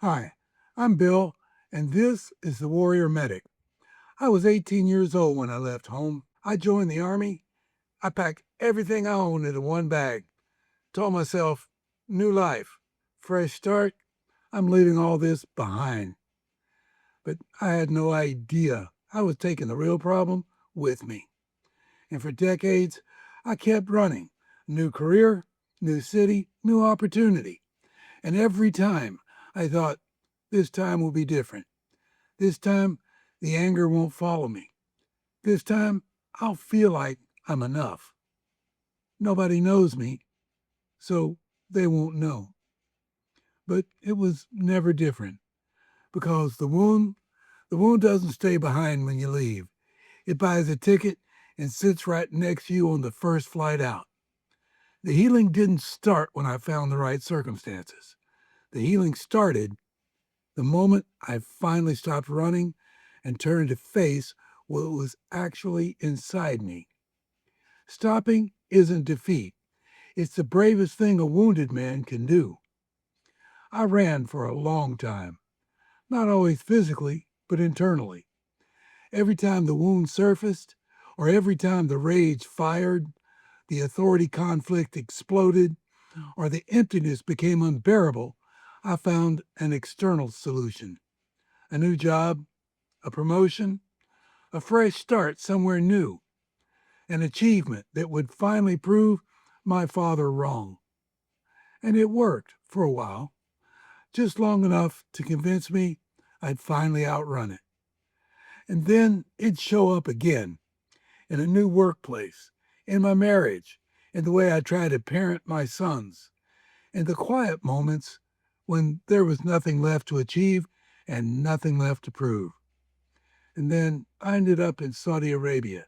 Hi, I'm Bill, and this is the Warrior Medic. I was 18 years old when I left home. I joined the Army. I packed everything I owned into one bag. Told myself, new life, fresh start. I'm leaving all this behind. But I had no idea I was taking the real problem with me. And for decades, I kept running. New career, new city, new opportunity. And every time I thought, this time will be different. This time, the anger won't follow me. This time, I'll feel like I'm enough. Nobody knows me, so they won't know. But it was never different because the wound doesn't stay behind when you leave. It buys a ticket and sits right next to you on the first flight out. The healing didn't start when I found the right circumstances. The healing started the moment I finally stopped running and turned to face what was actually inside me. Stopping isn't defeat. It's the bravest thing a wounded man can do. I ran for a long time, not always physically, but internally. Every time the wound surfaced, or every time the rage fired, the authority conflict exploded, or the emptiness became unbearable, I found an external solution. A new job, a promotion, a fresh start somewhere new, an achievement that would finally prove my father wrong. And it worked for a while, just long enough to convince me I'd finally outrun it. And then it'd show up again in a new workplace, in my marriage, in the way I try to parent my sons, in the quiet moments when there was nothing left to achieve and nothing left to prove. And then I ended up in Saudi Arabia,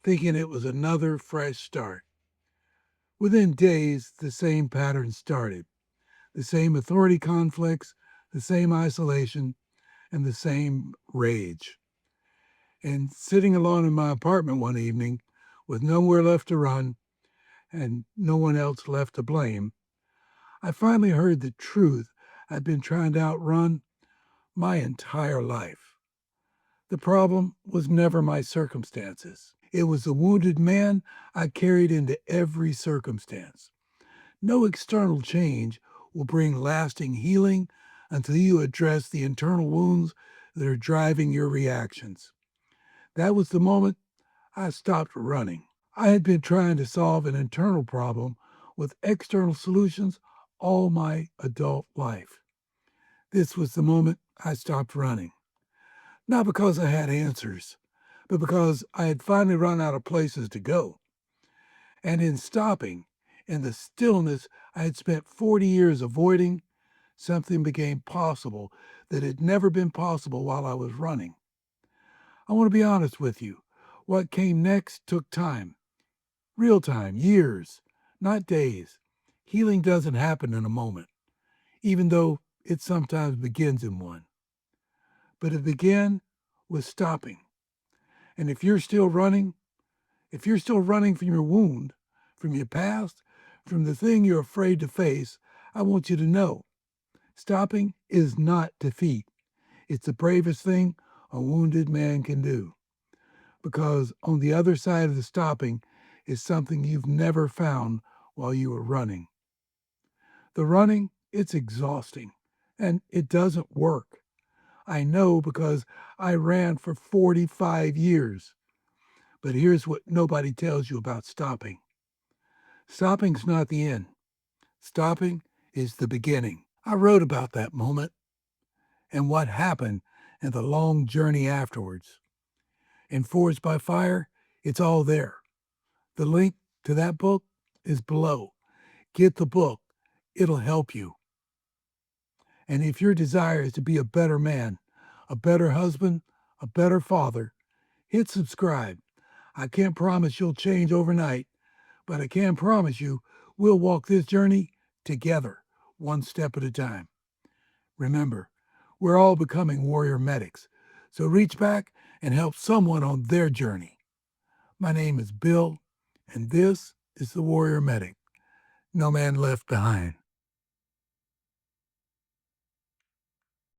thinking it was another fresh start. Within days, the same pattern started. The same authority conflicts, the same isolation, and the same rage. And sitting alone in my apartment one evening, with nowhere left to run and no one else left to blame, I finally heard the truth I'd been trying to outrun my entire life. The problem was never my circumstances. It was the wounded man I carried into every circumstance. No external change will bring lasting healing until you address the internal wounds that are driving your reactions. That was the moment I stopped running. I had been trying to solve an internal problem with external solutions all my adult life. This was the moment I stopped running. Not because I had answers, but because I had finally run out of places to go. And in stopping, in the stillness I had spent 40 years avoiding, something became possible that had never been possible while I was running. I want to be honest with you. What came next took time. Real time, years, not days. Healing doesn't happen in a moment, even though it sometimes begins in one. But it began with stopping. And if you're still running from your wound, from your past, from the thing you're afraid to face, I want you to know stopping is not defeat. It's the bravest thing a wounded man can do. Because on the other side of the stopping is something you've never found while you were running. The running, it's exhausting and it doesn't work. I know because I ran for 45 years. But here's what nobody tells you about stopping. Stopping's not the end. Stopping is the beginning. I wrote about that moment and what happened and the long journey afterwards. In Forged by Fire, it's all there. The link to that book is below. Get the book. It'll help you. And if your desire is to be a better man, a better husband, a better father, hit subscribe. I can't promise you'll change overnight, but I can promise you we'll walk this journey together, one step at a time. Remember, we're all becoming warrior medics, so reach back and help someone on their journey. My name is Bill, and this is the Warrior Medic. No man left behind.